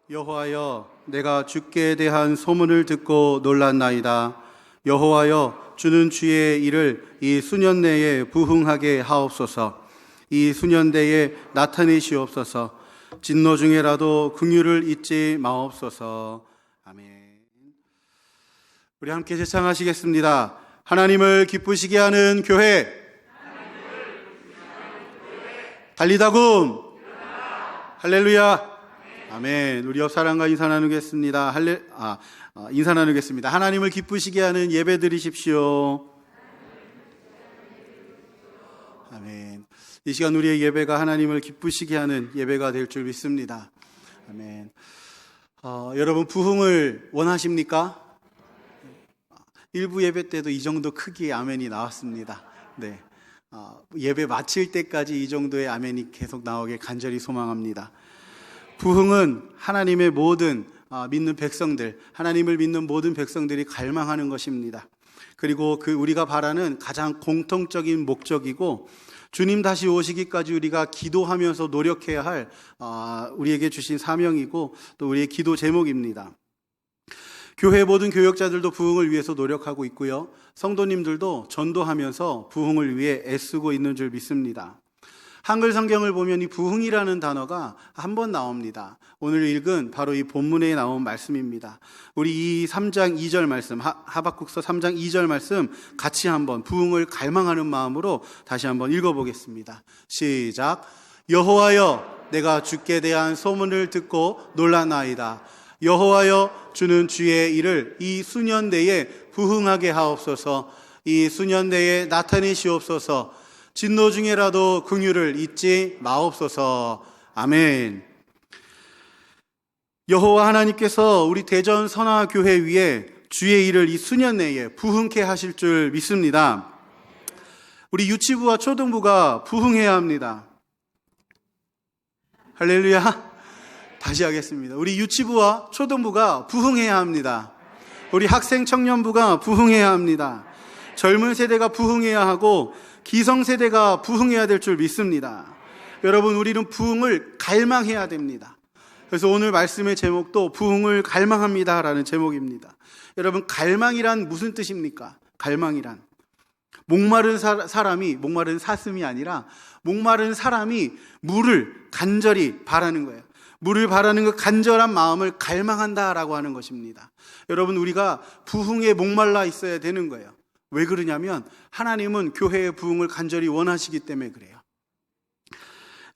여호와여, 내가 주께 대한 소문을 듣고 놀랐나이다. 여호와여, 주는 주의 일을 이 수년 내에 부흥하게 하옵소서. 이 수년 내에 나타내시옵소서. 진노 중에라도 긍휼을 잊지 마옵소서. 아멘. 우리 함께 제창하시겠습니다. 하나님을 기쁘시게 하는 교회, 달리다굼, 할렐루야. 아멘. 우리 옆 사람과 인사 나누겠습니다. 인사 나누겠습니다. 하나님을 기쁘시게 하는 예배 드리십시오. 아멘. 이 시간 우리의 예배가 하나님을 기쁘시게 하는 예배가 될 줄 믿습니다. 아멘. 여러분, 부흥을 원하십니까? 일부 예배 때도 이 정도 크기의 아멘이 나왔습니다. 네. 예배 마칠 때까지 이 정도의 아멘이 계속 나오길 간절히 소망합니다. 부흥은 하나님의 모든 믿는 백성들, 하나님을 믿는 모든 백성들이 갈망하는 것입니다. 그리고 우리가 바라는 가장 공통적인 목적이고, 주님 다시 오시기까지 우리가 기도하면서 노력해야 할 우리에게 주신 사명이고, 또 우리의 기도 제목입니다. 교회 모든 교역자들도 부흥을 위해서 노력하고 있고요, 성도님들도 전도하면서 부흥을 위해 애쓰고 있는 줄 믿습니다. 한글 성경을 보면 이 부흥이라는 단어가 한 번 나옵니다. 오늘 읽은 바로 이 본문에 나온 말씀입니다. 우리 이 3장 2절 말씀, 하박국서 3장 2절 말씀 같이 한번 부흥을 갈망하는 마음으로 다시 한번 읽어보겠습니다. 시작. 여호와여, 내가 주께 대한 소문을 듣고 놀랐나이다. 여호와여, 주는 주의 일을 이 수년 내에 부흥하게 하옵소서. 이 수년 내에 나타내시옵소서. 진노 중에라도 긍휼을 잊지 마옵소서. 아멘. 여호와 하나님께서 우리 대전 선화교회 위에 주의 일을 이 수년 내에 부흥케 하실 줄 믿습니다. 우리 유치부와 초등부가 부흥해야 합니다. 할렐루야. 다시 하겠습니다. 우리 유치부와 초등부가 부흥해야 합니다. 우리 학생 청년부가 부흥해야 합니다. 젊은 세대가 부흥해야 하고 기성세대가 부흥해야 될 줄 믿습니다. 여러분, 우리는 부흥을 갈망해야 됩니다. 그래서 오늘 말씀의 제목도 부흥을 갈망합니다 라는 제목입니다. 여러분, 갈망이란 무슨 뜻입니까? 갈망이란 목마른 사람이, 목마른 사슴이 아니라 목마른 사람이 물을 간절히 바라는 거예요. 물을 바라는 그 간절한 마음을 갈망한다라고 하는 것입니다. 여러분, 우리가 부흥에 목말라 있어야 되는 거예요. 왜 그러냐면 하나님은 교회의 부흥을 간절히 원하시기 때문에 그래요.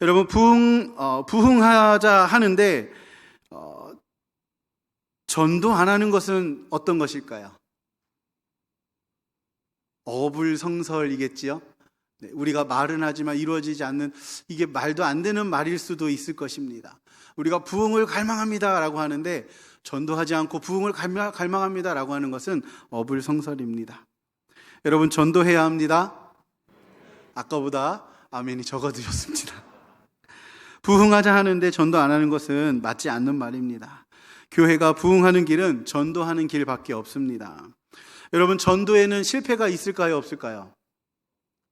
여러분, 부흥하자 하는데 전도 안 하는 것은 어떤 것일까요? 어불성설이겠지요. 네, 우리가 말은 하지만 이루어지지 않는, 이게 말도 안 되는 말일 수도 있을 것입니다. 우리가 부흥을 갈망합니다라고 하는데 전도하지 않고 부흥을 갈망합니다라고 하는 것은 어불성설입니다. 여러분, 전도해야 합니다. 아까보다 아멘이 적어드렸습니다. 부흥하자 하는데 전도 안 하는 것은 맞지 않는 말입니다. 교회가 부흥하는 길은 전도하는 길밖에 없습니다. 여러분, 전도에는 실패가 있을까요, 없을까요?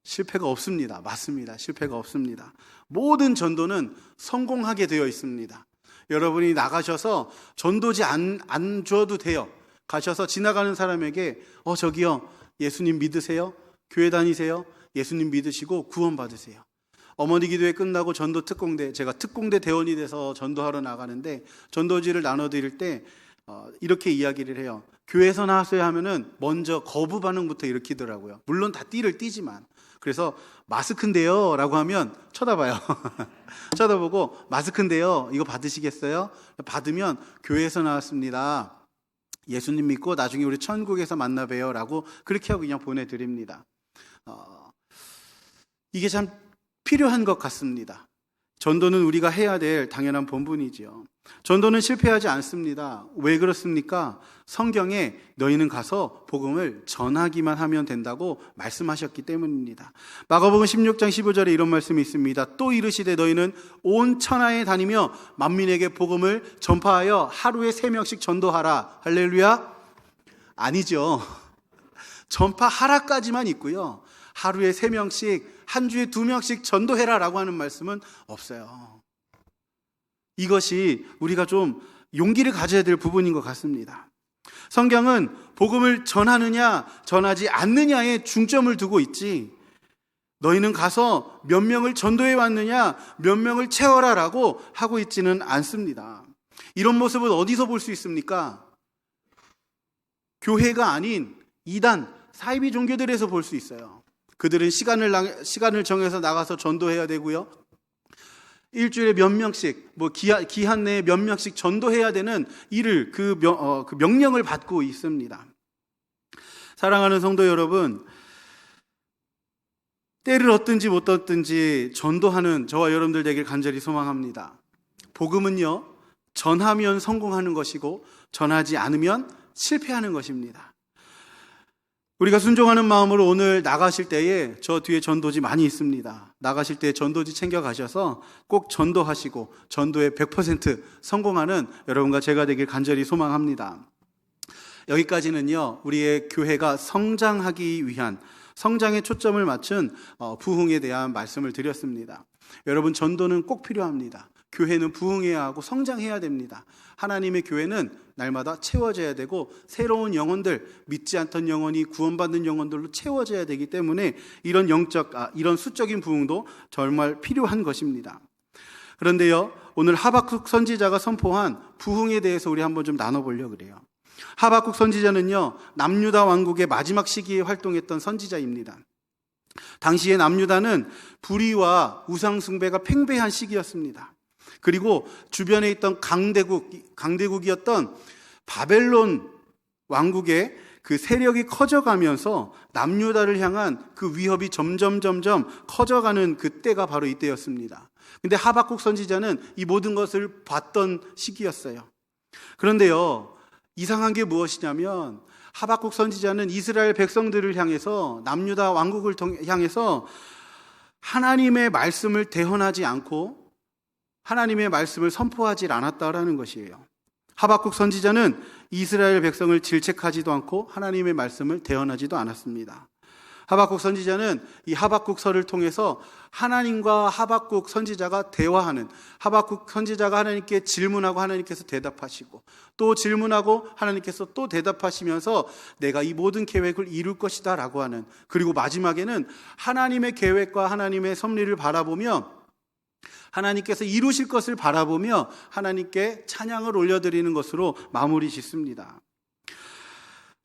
실패가 없습니다. 맞습니다. 실패가 없습니다. 모든 전도는 성공하게 되어 있습니다. 여러분이 나가셔서 전도지 안 줘도 돼요. 가셔서 지나가는 사람에게 저기요, 예수님 믿으세요? 교회 다니세요? 예수님 믿으시고 구원 받으세요. 어머니 기도회 끝나고 전도 특공대, 제가 특공대 대원이 돼서 전도하러 나가는데 전도지를 나눠드릴 때 이렇게 이야기를 해요. 교회에서 나왔어요 하면은 먼저 거부 반응부터 일으키더라고요. 물론 다 띠를 띠지만. 그래서 마스크인데요 라고 하면 쳐다봐요. 쳐다보고 마스크인데요, 이거 받으시겠어요? 받으면 교회에서 나왔습니다. 예수님 믿고 나중에 우리 천국에서 만나 봬요 라고 그렇게 하고 그냥 보내드립니다. 이게 참 필요한 것 같습니다. 전도는 우리가 해야 될 당연한 본분이지요. 전도는 실패하지 않습니다. 왜 그렇습니까? 성경에 너희는 가서 복음을 전하기만 하면 된다고 말씀하셨기 때문입니다. 마가복음 16장 15절에 이런 말씀이 있습니다. 또 이르시되 너희는 온 천하에 다니며 만민에게 복음을 전파하여 하루에 3명씩 전도하라. 할렐루야? 아니죠. 전파하라까지만 있고요, 하루에 3명씩, 한 주에 2명씩 전도해라 라고 하는 말씀은 없어요. 이것이 우리가 좀 용기를 가져야 될 부분인 것 같습니다. 성경은 복음을 전하느냐 전하지 않느냐에 중점을 두고 있지, 너희는 가서 몇 명을 전도해 왔느냐 몇 명을 채워라 라고 하고 있지는 않습니다. 이런 모습은 어디서 볼 수 있습니까? 교회가 아닌 이단, 사이비 종교들에서 볼 수 있어요. 그들은 시간을 정해서 나가서 전도해야 되고요, 일주일에 몇 명씩, 기한 내에 몇 명씩 전도해야 되는 일을 그 명령을 받고 있습니다. 사랑하는 성도 여러분, 때를 얻든지 못 얻든지 전도하는 저와 여러분들 되길 간절히 소망합니다. 복음은요, 전하면 성공하는 것이고 전하지 않으면 실패하는 것입니다. 우리가 순종하는 마음으로 오늘 나가실 때에, 저 뒤에 전도지 많이 있습니다. 나가실 때 전도지 챙겨 가셔서 꼭 전도하시고 전도에 100% 성공하는 여러분과 제가 되길 간절히 소망합니다. 여기까지는요, 우리의 교회가 성장하기 위한, 성장에 초점을 맞춘 부흥에 대한 말씀을 드렸습니다. 여러분, 전도는 꼭 필요합니다. 교회는 부흥해야 하고 성장해야 됩니다. 하나님의 교회는 날마다 채워져야 되고 새로운 영혼들, 믿지 않던 영혼이 구원받는 영혼들로 채워져야 되기 때문에 이런 이런 수적인 부흥도 정말 필요한 것입니다. 그런데요, 오늘 하박국 선지자가 선포한 부흥에 대해서 우리 한번 좀 나눠보려고 그래요. 하박국 선지자는요, 남유다 왕국의 마지막 시기에 활동했던 선지자입니다. 당시에 남유다는 불의와 우상숭배가 팽배한 시기였습니다. 그리고 주변에 있던 강대국이었던 바벨론 왕국의 그 세력이 커져가면서 남유다를 향한 그 위협이 점점 커져가는 그때가 바로 이때였습니다. 근데 하박국 선지자는 이 모든 것을 봤던 시기였어요. 그런데요, 이상한 게 무엇이냐면 하박국 선지자는 이스라엘 백성들을 향해서, 남유다 왕국을 향해서 하나님의 말씀을 대언하지 않고 하나님의 말씀을 선포하지 않았다라는 것이에요. 하박국 선지자는 이스라엘 백성을 질책하지도 않고 하나님의 말씀을 대언하지도 않았습니다. 하박국 선지자는 이 하박국서를 통해서 하나님과 하박국 선지자가 대화하는, 하박국 선지자가 하나님께 질문하고 하나님께서 대답하시고 또 질문하고 하나님께서 또 대답하시면서 내가 이 모든 계획을 이룰 것이다 라고 하는, 그리고 마지막에는 하나님의 계획과 하나님의 섭리를 바라보며 하나님께서 이루실 것을 바라보며 하나님께 찬양을 올려드리는 것으로 마무리 짓습니다.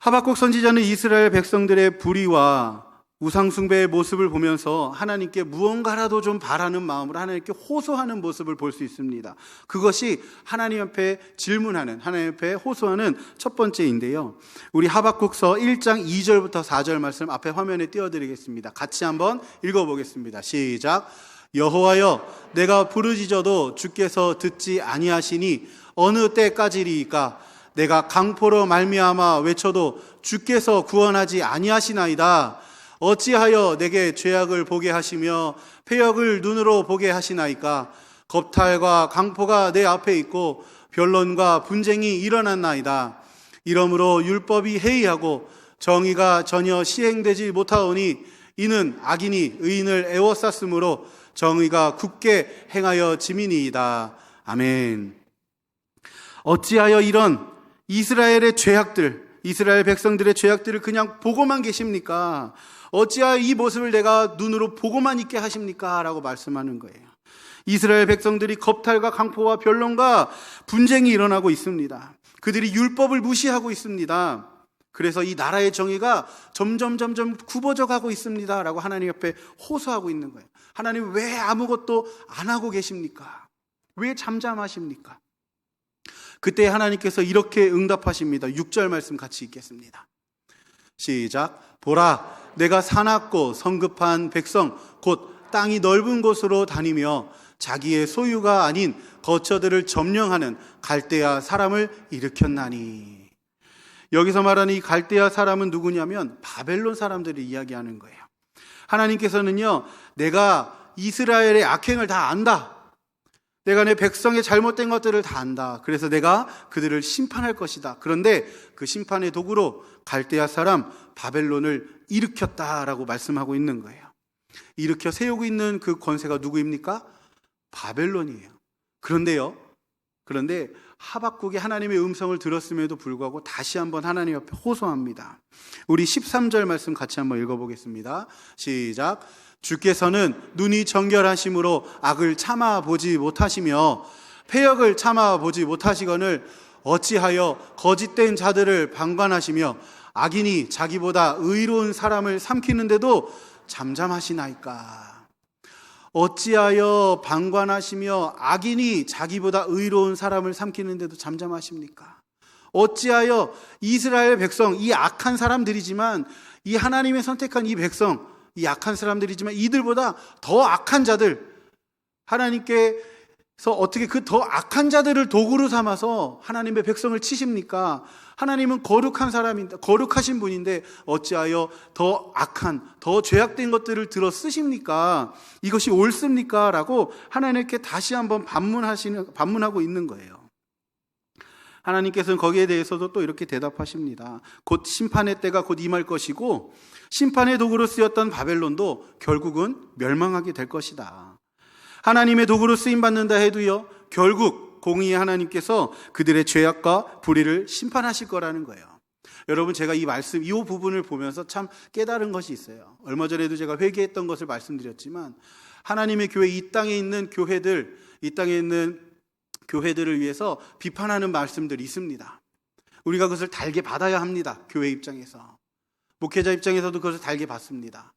하박국 선지자는 이스라엘 백성들의 불의와 우상숭배의 모습을 보면서 하나님께 무언가라도 좀 바라는 마음으로 하나님께 호소하는 모습을 볼 수 있습니다. 그것이 하나님 앞에 질문하는, 하나님 앞에 호소하는 첫 번째인데요, 우리 하박국서 1장 2절부터 4절 말씀 앞에 화면에 띄워드리겠습니다. 같이 한번 읽어보겠습니다. 시작. 여호와여, 내가 부르짖어도 주께서 듣지 아니하시니 어느 때까지리이까? 내가 강포로 말미암아 외쳐도 주께서 구원하지 아니하시나이다. 어찌하여 내게 죄악을 보게 하시며 패역을 눈으로 보게 하시나이까? 겁탈과 강포가 내 앞에 있고 변론과 분쟁이 일어났나이다. 이러므로 율법이 해이하고 정의가 전혀 시행되지 못하오니 이는 악인이 의인을 애워쌌으므로 정의가 굳게 행하여 짐이니이다. 아멘. 어찌하여 이런 이스라엘의 죄악들, 이스라엘 백성들의 죄악들을 그냥 보고만 계십니까? 어찌하여 이 모습을 내가 눈으로 보고만 있게 하십니까? 라고 말씀하는 거예요. 이스라엘 백성들이 겁탈과 강포와 변론과 분쟁이 일어나고 있습니다. 그들이 율법을 무시하고 있습니다. 그래서 이 나라의 정의가 점점 굽어져 가고 있습니다 라고 하나님 앞에 호소하고 있는 거예요. 하나님, 왜 아무것도 안 하고 계십니까? 왜 잠잠하십니까? 그때 하나님께서 이렇게 응답하십니다. 6절 말씀 같이 읽겠습니다. 시작. 보라, 내가 사납고 성급한 백성 곧 땅이 넓은 곳으로 다니며 자기의 소유가 아닌 거처들을 점령하는 갈대아 사람을 일으켰나니. 여기서 말하는 이 갈대아 사람은 누구냐면 바벨론 사람들을 이야기하는 거예요. 하나님께서는요, 내가 이스라엘의 악행을 다 안다. 내가 내 백성의 잘못된 것들을 다 안다. 그래서 내가 그들을 심판할 것이다. 그런데 그 심판의 도구로 갈대아 사람 바벨론을 일으켰다라고 말씀하고 있는 거예요. 일으켜 세우고 있는 그 권세가 누구입니까? 바벨론이에요. 그런데요, 그런데 하박국이 하나님의 음성을 들었음에도 불구하고 다시 한번 하나님 앞에 호소합니다. 우리 13절 말씀 같이 한번 읽어보겠습니다. 시작. 주께서는 눈이 정결하심으로 악을 참아보지 못하시며 패역을 참아보지 못하시거늘 어찌하여 거짓된 자들을 방관하시며 악인이 자기보다 의로운 사람을 삼키는데도 잠잠하시나이까. 어찌하여 방관하시며 악인이 자기보다 의로운 사람을 삼키는데도 잠잠하십니까? 어찌하여 이스라엘 백성, 이 악한 사람들이지만, 이 하나님의 선택한 이 백성, 이 악한 사람들이지만 이들보다 더 악한 자들, 하나님께서 어떻게 그 더 악한 자들을 도구로 삼아서 하나님의 백성을 치십니까? 하나님은 거룩한 사람인데, 거룩하신 분인데 어찌하여 더 악한, 더 죄악된 것들을 들어 쓰십니까? 이것이 옳습니까? 라고 하나님께 다시 한번 반문하고 있는 거예요. 하나님께서는 거기에 대해서도 또 이렇게 대답하십니다. 곧 심판의 때가 곧 임할 것이고 심판의 도구로 쓰였던 바벨론도 결국은 멸망하게 될 것이다. 하나님의 도구로 쓰임받는다 해도요, 결국 공의의 하나님께서 그들의 죄악과 불의를 심판하실 거라는 거예요. 여러분, 제가 이 말씀, 이 부분을 보면서 참 깨달은 것이 있어요. 얼마 전에도 제가 회개했던 것을 말씀드렸지만, 하나님의 교회, 이 땅에 있는 교회들, 이 땅에 있는 교회들을 위해서 비판하는 말씀들이 있습니다. 우리가 그것을 달게 받아야 합니다. 교회 입장에서. 목회자 입장에서도 그것을 달게 받습니다.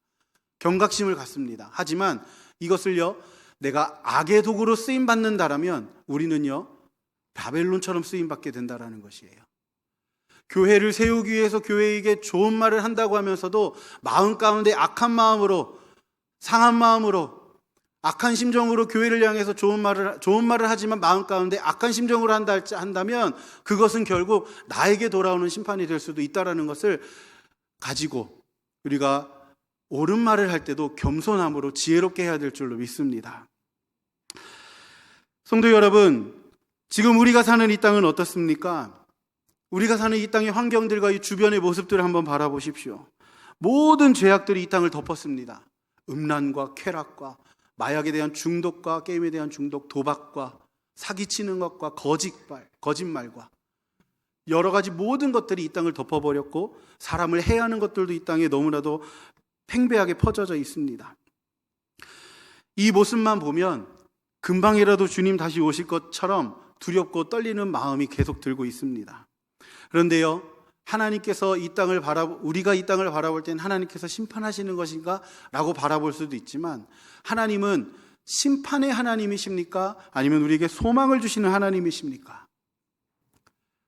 경각심을 갖습니다. 하지만 이것을요, 내가 악의 도구로 쓰임받는다라면 우리는요, 바벨론처럼 쓰임받게 된다라는 것이에요. 교회를 세우기 위해서 교회에게 좋은 말을 한다고 하면서도 마음 가운데 악한 마음으로, 상한 마음으로, 악한 심정으로 교회를 향해서 좋은 말을 하지만 마음 가운데 악한 심정으로 한다면 그것은 결국 나에게 돌아오는 심판이 될 수도 있다라는 것을 가지고 우리가 옳은 말을 할 때도 겸손함으로 지혜롭게 해야 될 줄로 믿습니다. 성도 여러분, 지금 우리가 사는 이 땅은 어떻습니까? 우리가 사는 이 땅의 환경들과 이 주변의 모습들을 한번 바라보십시오. 모든 죄악들이 이 땅을 덮었습니다. 음란과 쾌락과 마약에 대한 중독과 게임에 대한 중독, 도박과 사기치는 것과 거짓말과 여러 가지 모든 것들이 이 땅을 덮어버렸고 사람을 해하는 것들도 이 땅에 너무나도 팽배하게 퍼져져 있습니다. 이 모습만 보면 금방이라도 주님 다시 오실 것처럼 두렵고 떨리는 마음이 계속 들고 있습니다. 그런데요, 하나님께서 우리가 이 땅을 바라볼 때는 하나님께서 심판하시는 것인가? 라고 바라볼 수도 있지만, 하나님은 심판의 하나님이십니까? 아니면 우리에게 소망을 주시는 하나님이십니까?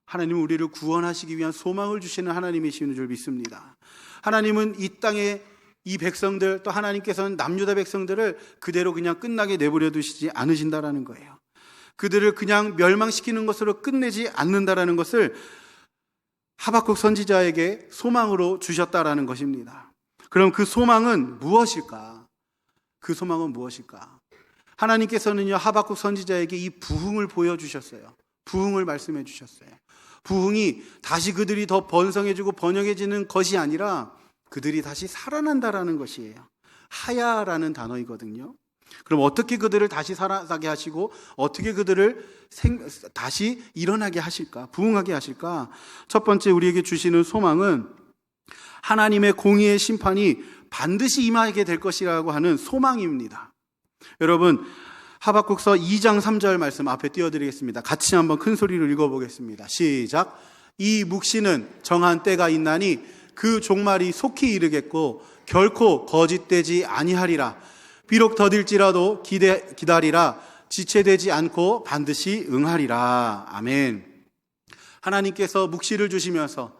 하나님은 우리를 구원하시기 위한 소망을 주시는 하나님이시는 줄 믿습니다. 하나님은 이 땅에 이 백성들, 또 하나님께서는 남유다 백성들을 그대로 그냥 끝나게 내버려 두시지 않으신다라는 거예요. 그들을 그냥 멸망시키는 것으로 끝내지 않는다라는 것을 하박국 선지자에게 소망으로 주셨다라는 것입니다. 그럼 그 소망은 무엇일까? 그 소망은 무엇일까? 하나님께서는요, 하박국 선지자에게 이 부흥을 보여주셨어요. 부흥을 말씀해 주셨어요. 부흥이 다시 그들이 더 번성해지고 번영해지는 것이 아니라 그들이 다시 살아난다라는 것이에요. 하야라는 단어이거든요. 그럼 어떻게 그들을 다시 살아나게 하시고 어떻게 그들을 다시 일어나게 하실까? 부흥하게 하실까? 첫 번째 우리에게 주시는 소망은 하나님의 공의의 심판이 반드시 임하게 될 것이라고 하는 소망입니다. 여러분, 하박국서 2장 3절 말씀 앞에 띄워드리겠습니다. 같이 한번 큰 소리로 읽어보겠습니다. 시작. 이 묵시는 정한 때가 있나니 그 종말이 속히 이르겠고 결코 거짓되지 아니하리라. 비록 더딜지라도 기다리라. 지체되지 않고 반드시 응하리라. 아멘. 하나님께서 묵시를 주시면서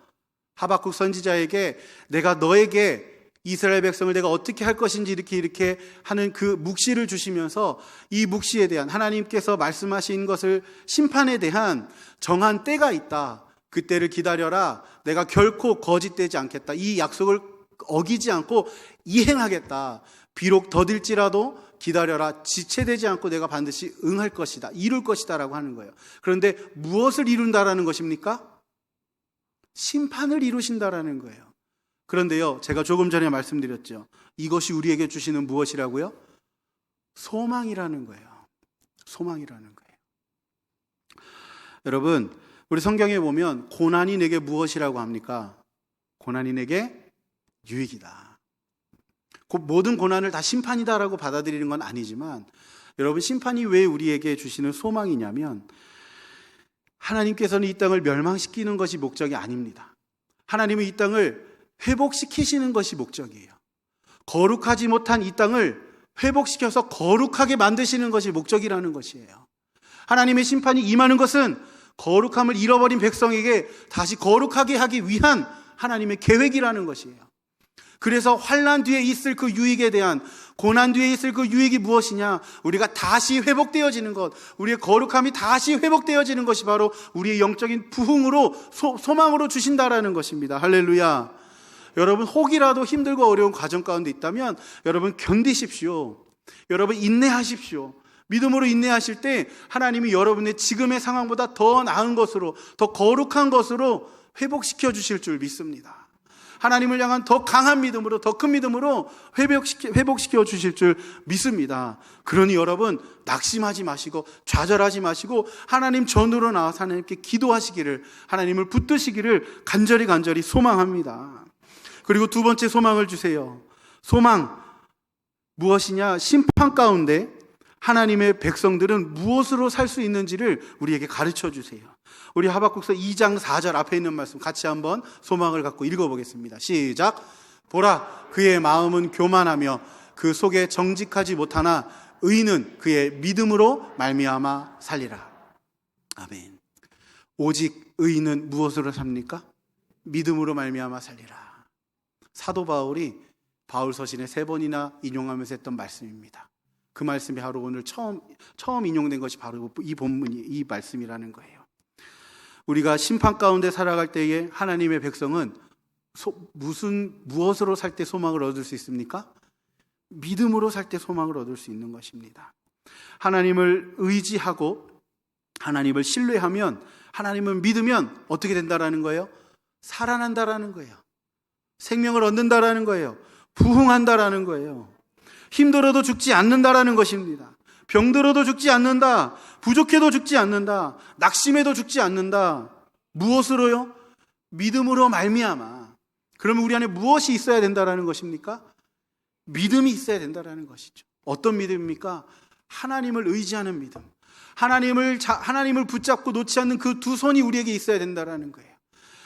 하박국 선지자에게 내가 너에게 이스라엘 백성을 내가 어떻게 할 것인지 이렇게 하는 그 묵시를 주시면서 이 묵시에 대한 하나님께서 말씀하신 것을 심판에 대한 정한 때가 있다. 그때를 기다려라. 내가 결코 거짓되지 않겠다. 이 약속을 어기지 않고 이행하겠다. 비록 더딜지라도 기다려라. 지체되지 않고 내가 반드시 응할 것이다. 이룰 것이다 라고 하는 거예요. 그런데 무엇을 이룬다라는 것입니까? 심판을 이루신다라는 거예요. 그런데요, 제가 조금 전에 말씀드렸죠. 이것이 우리에게 주시는 무엇이라고요? 소망이라는 거예요. 소망이라는 거예요. 여러분, 우리 성경에 보면 고난이 내게 무엇이라고 합니까? 고난이 내게 유익이다. 모든 고난을 다 심판이다라고 받아들이는 건 아니지만, 여러분, 심판이 왜 우리에게 주시는 소망이냐면, 하나님께서는 이 땅을 멸망시키는 것이 목적이 아닙니다. 하나님은 이 땅을 회복시키시는 것이 목적이에요. 거룩하지 못한 이 땅을 회복시켜서 거룩하게 만드시는 것이 목적이라는 것이에요. 하나님의 심판이 임하는 것은 거룩함을 잃어버린 백성에게 다시 거룩하게 하기 위한 하나님의 계획이라는 것이에요. 그래서 환난 뒤에 있을 그 유익에 대한, 고난 뒤에 있을 그 유익이 무엇이냐? 우리가 다시 회복되어지는 것, 우리의 거룩함이 다시 회복되어지는 것이 바로 우리의 영적인 부흥으로, 소망으로 주신다라는 것입니다. 할렐루야. 여러분, 혹이라도 힘들고 어려운 과정 가운데 있다면 여러분 견디십시오. 여러분 인내하십시오. 믿음으로 인내하실 때 하나님이 여러분의 지금의 상황보다 더 나은 것으로, 더 거룩한 것으로 회복시켜 주실 줄 믿습니다. 하나님을 향한 더 강한 믿음으로, 더 큰 믿음으로 회복시켜 주실 줄 믿습니다. 그러니 여러분 낙심하지 마시고 좌절하지 마시고 하나님 전으로 나와서 하나님께 기도하시기를, 하나님을 붙드시기를 간절히 소망합니다. 그리고 두 번째 소망을 주세요. 소망 무엇이냐? 심판 가운데 하나님의 백성들은 무엇으로 살 수 있는지를 우리에게 가르쳐 주세요. 우리 하박국서 2장 4절 앞에 있는 말씀 같이 한번 소망을 갖고 읽어보겠습니다. 시작. 보라, 그의 마음은 교만하며 그 속에 정직하지 못하나 의인은 그의 믿음으로 말미암아 살리라. 아멘. 오직 의인은 무엇으로 삽니까? 믿음으로 말미암아 살리라. 사도 바울이 바울 서신에 3번이나 인용하면서 했던 말씀입니다. 그 말씀이 바로 오늘 처음 인용된 것이 바로 이 본문이, 이 말씀이라는 거예요. 우리가 심판 가운데 살아갈 때에 하나님의 백성은 무엇으로 살 때 소망을 얻을 수 있습니까? 믿음으로 살 때 소망을 얻을 수 있는 것입니다. 하나님을 의지하고 하나님을 신뢰하면, 하나님을 믿으면 어떻게 된다라는 거예요? 살아난다라는 거예요. 생명을 얻는다라는 거예요. 부흥한다라는 거예요. 힘들어도 죽지 않는다라는 것입니다. 병들어도 죽지 않는다. 부족해도 죽지 않는다. 낙심해도 죽지 않는다. 무엇으로요? 믿음으로 말미암아. 그러면 우리 안에 무엇이 있어야 된다라는 것입니까? 믿음이 있어야 된다라는 것이죠. 어떤 믿음입니까? 하나님을 의지하는 믿음. 하나님을 붙잡고 놓지 않는 그 두 손이 우리에게 있어야 된다라는 거예요.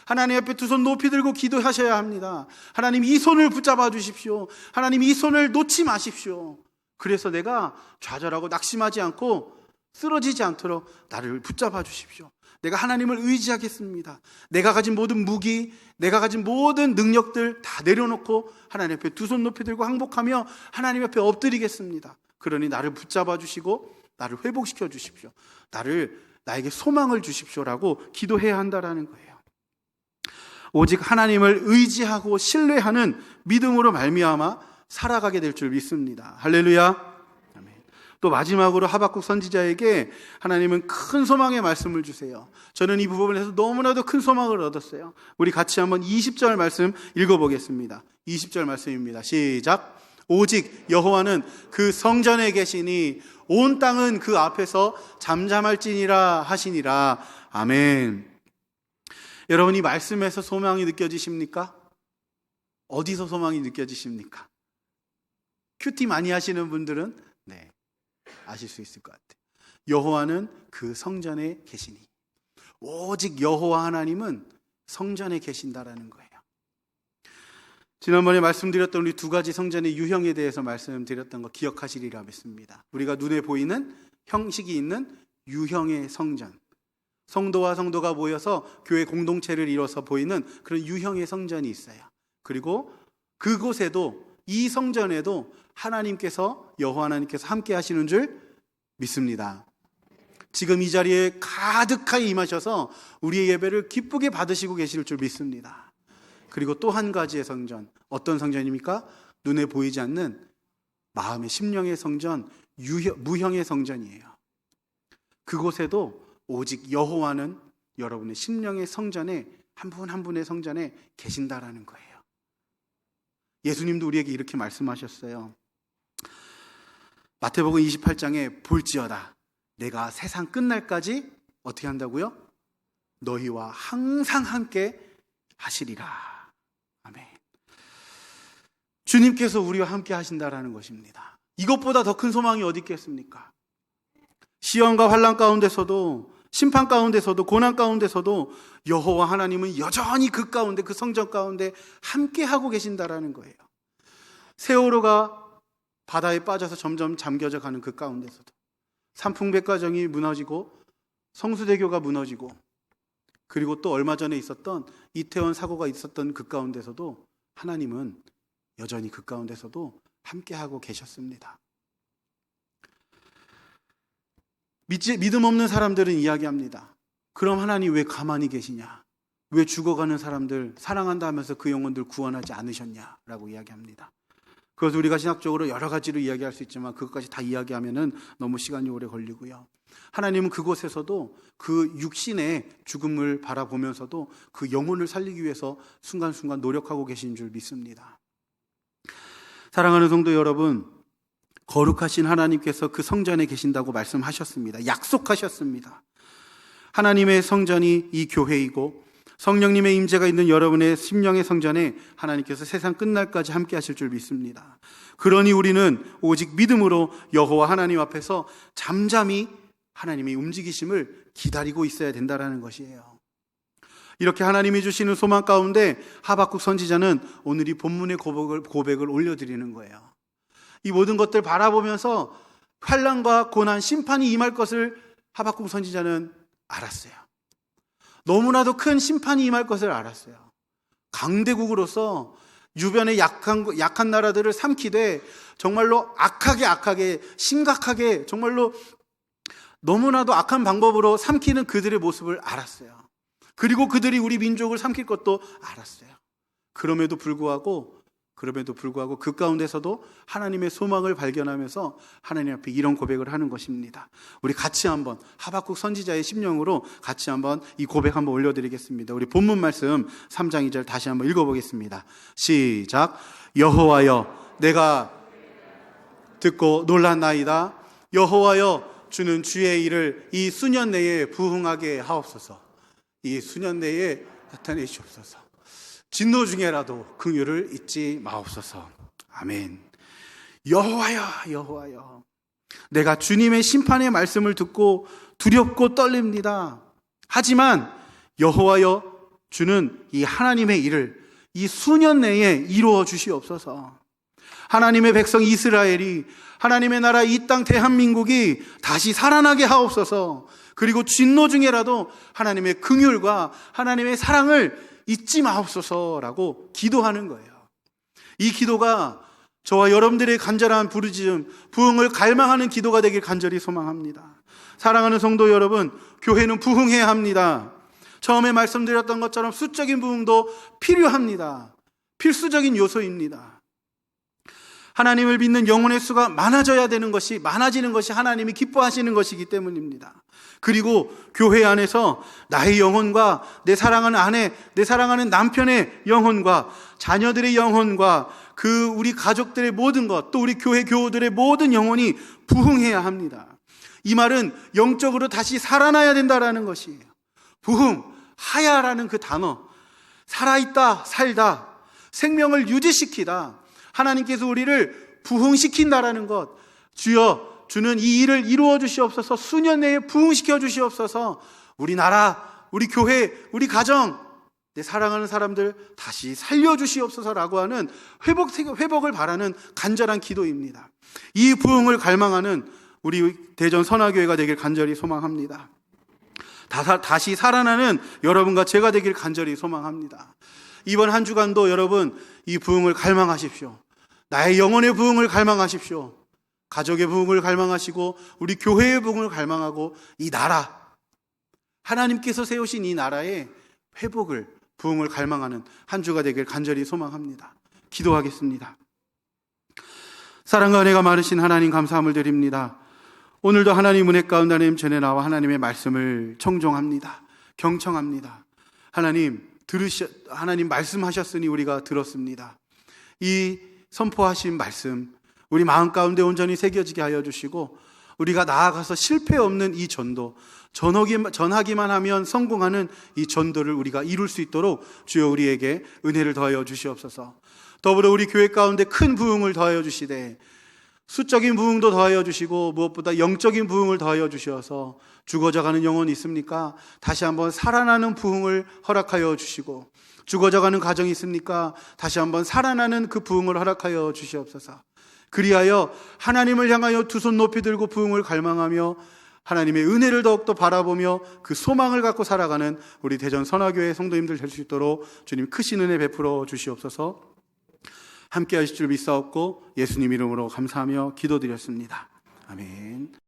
하나님 앞에 두 손 높이 들고 기도하셔야 합니다. 하나님 이 손을 붙잡아 주십시오. 하나님 이 손을 놓지 마십시오. 그래서 내가 좌절하고 낙심하지 않고 쓰러지지 않도록 나를 붙잡아 주십시오. 내가 하나님을 의지하겠습니다. 내가 가진 모든 무기, 내가 가진 모든 능력들 다 내려놓고 하나님 앞에 두 손 높이 들고 항복하며 하나님 앞에 엎드리겠습니다. 그러니 나를 붙잡아 주시고 나를 회복시켜 주십시오. 나에게 소망을 주십시오라고 기도해야 한다라는 거예요. 오직 하나님을 의지하고 신뢰하는 믿음으로 말미암아 살아가게 될 줄 믿습니다. 할렐루야. 아멘. 또 마지막으로 하박국 선지자에게 하나님은 큰 소망의 말씀을 주세요. 저는 이 부분에서 너무나도 큰 소망을 얻었어요. 우리 같이 한번 20절 말씀 읽어보겠습니다. 20절 말씀입니다. 시작. 오직 여호와는 그 성전에 계시니 온 땅은 그 앞에서 잠잠할지니라 하시니라. 아멘. 여러분, 이 말씀에서 소망이 느껴지십니까? 어디서 소망이 느껴지십니까? 큐티 많이 하시는 분들은 네, 아실 수 있을 것 같아요. 여호와는 그 성전에 계시니. 오직 여호와 하나님은 성전에 계신다라는 거예요. 지난번에 말씀드렸던 우리 두 가지 성전의 유형에 대해서 말씀드렸던 거 기억하시리라 믿습니다. 우리가 눈에 보이는 형식이 있는 유형의 성전, 성도와 성도가 모여서 교회 공동체를 이뤄서 보이는 그런 유형의 성전이 있어요. 그리고 그곳에도, 이 성전에도 하나님께서, 여호와 하나님께서 함께 하시는 줄 믿습니다. 지금 이 자리에 가득하게 임하셔서 우리의 예배를 기쁘게 받으시고 계실 줄 믿습니다. 그리고 또 한 가지의 성전, 어떤 성전입니까? 눈에 보이지 않는 마음의 심령의 성전, 무형의 성전이에요. 그곳에도 오직 여호와는 여러분의 심령의 성전에, 한 분 한 분의 성전에 계신다라는 거예요. 예수님도 우리에게 이렇게 말씀하셨어요. 마태복음 28장에 볼지어다 내가 세상 끝날까지 어떻게 한다고요? 너희와 항상 함께 하시리라. 아멘. 주님께서 우리와 함께 하신다라는 것입니다. 이것보다 더 큰 소망이 어디 있겠습니까? 시험과 환난 가운데서도, 심판 가운데서도, 고난 가운데서도 여호와 하나님은 여전히 그 가운데, 그 성전 가운데 함께 하고 계신다라는 거예요. 세월호가 바다에 빠져서 점점 잠겨져 가는 그 가운데서도, 삼풍백과정이 무너지고 성수대교가 무너지고, 그리고 또 얼마 전에 있었던 이태원 사고가 있었던 그 가운데서도 하나님은 여전히 그 가운데서도 함께하고 계셨습니다. 믿음 없는 사람들은 이야기합니다. 그럼 하나님 왜 가만히 계시냐? 왜 죽어가는 사람들 사랑한다 하면서 그 영혼들 구원하지 않으셨냐라고 이야기합니다. 그것을 우리가 신학적으로 여러 가지로 이야기할 수 있지만 그것까지 다 이야기하면은 너무 시간이 오래 걸리고요. 하나님은 그곳에서도 그 육신의 죽음을 바라보면서도 그 영혼을 살리기 위해서 순간순간 노력하고 계신 줄 믿습니다. 사랑하는 성도 여러분, 거룩하신 하나님께서 그 성전에 계신다고 말씀하셨습니다. 약속하셨습니다. 하나님의 성전이 이 교회이고 성령님의 임재가 있는 여러분의 심령의 성전에 하나님께서 세상 끝날까지 함께 하실 줄 믿습니다. 그러니 우리는 오직 믿음으로 여호와 하나님 앞에서 잠잠히 하나님의 움직이심을 기다리고 있어야 된다는 것이에요. 이렇게 하나님이 주시는 소망 가운데 하박국 선지자는 오늘 이 본문의 고백을 올려드리는 거예요. 이 모든 것들 바라보면서 환난과 고난, 심판이 임할 것을 하박국 선지자는 알았어요. 너무나도 큰 심판이 임할 것을 알았어요. 강대국으로서 주변의 약한 나라들을 삼키되 정말로 악하게 심각하게 정말로 너무나도 악한 방법으로 삼키는 그들의 모습을 알았어요. 그리고 그들이 우리 민족을 삼킬 것도 알았어요. 그럼에도 불구하고 그 가운데서도 하나님의 소망을 발견하면서 하나님 앞에 이런 고백을 하는 것입니다. 우리 같이 한번 하박국 선지자의 심령으로 같이 한번 이 고백 한번 올려드리겠습니다. 우리 본문 말씀 3장 2절 다시 한번 읽어보겠습니다. 시작. 여호와여, 내가 듣고 놀랐나이다. 여호와여, 주는 주의 일을 이 수년 내에 부흥하게 하옵소서. 이 수년 내에 나타내 주옵소서. 진노 중에라도 긍휼을 잊지 마옵소서. 아멘. 여호와여, 내가 주님의 심판의 말씀을 듣고 두렵고 떨립니다. 하지만 여호와여, 주는 이 하나님의 일을 이 수년 내에 이루어 주시옵소서. 하나님의 백성 이스라엘이, 하나님의 나라 이 땅 대한민국이 다시 살아나게 하옵소서. 그리고 진노 중에라도 하나님의 긍휼과 하나님의 사랑을 잊지 마옵소서라고 기도하는 거예요. 이 기도가 저와 여러분들의 간절한 부르짖음, 부흥을 갈망하는 기도가 되길 간절히 소망합니다. 사랑하는 성도 여러분, 교회는 부흥해야 합니다. 처음에 말씀드렸던 것처럼 수적인 부흥도 필요합니다. 필수적인 요소입니다. 하나님을 믿는 영혼의 수가 많아지는 것이 하나님이 기뻐하시는 것이기 때문입니다. 그리고 교회 안에서 나의 영혼과 내 사랑하는 아내, 내 사랑하는 남편의 영혼과 자녀들의 영혼과 그 우리 가족들의 모든 것, 또 우리 교회 교우들의 모든 영혼이 부흥해야 합니다. 이 말은 영적으로 다시 살아나야 된다라는 것이에요. 부흥, 하야라는 그 단어, 살아있다, 살다, 생명을 유지시키다, 하나님께서 우리를 부흥시킨다라는 것. 주여, 주는 이 일을 이루어 주시옵소서. 수년 내에 부흥시켜 주시옵소서. 우리 나라, 우리 교회, 우리 가정, 내 사랑하는 사람들 다시 살려주시옵소서라고 하는 회복을 바라는 간절한 기도입니다. 이 부흥을 갈망하는 우리 대전 선화교회가 되길 간절히 소망합니다. 다시 살아나는 여러분과 제가 되길 간절히 소망합니다. 이번 한 주간도 여러분 이 부흥을 갈망하십시오. 나의 영혼의 부흥을 갈망하십시오. 가족의 부흥을 갈망하시고 우리 교회의 부흥을 갈망하고 이 나라, 하나님께서 세우신 이 나라의 회복을, 부흥을 갈망하는 한 주가 되길 간절히 소망합니다. 기도하겠습니다. 사랑과 은혜가 많으신 하나님 감사함을 드립니다. 오늘도 하나님 은혜 가운데 하나님 전에 나와 하나님의 말씀을 청종합니다. 경청합니다. 하나님 말씀하셨으니 우리가 들었습니다. 이 선포하신 말씀 우리 마음 가운데 온전히 새겨지게 하여 주시고 우리가 나아가서 실패 없는 이 전도, 전하기만 하면 성공하는 이 전도를 우리가 이룰 수 있도록 주여 우리에게 은혜를 더하여 주시옵소서. 더불어 우리 교회 가운데 큰 부흥을 더하여 주시되 수적인 부흥도 더하여 주시고 무엇보다 영적인 부흥을 더하여 주셔서 죽어져가는 영혼이 있습니까? 다시 한번 살아나는 부흥을 허락하여 주시고, 죽어져가는 가정이 있습니까? 다시 한번 살아나는 그 부흥을 허락하여 주시옵소서. 그리하여 하나님을 향하여 두 손 높이 들고 부흥을 갈망하며 하나님의 은혜를 더욱더 바라보며 그 소망을 갖고 살아가는 우리 대전 선화교회 성도님들 될 수 있도록 주님 크신 은혜 베풀어 주시옵소서. 함께 하실 줄 믿사옵고 예수님 이름으로 감사하며 기도드렸습니다. 아멘.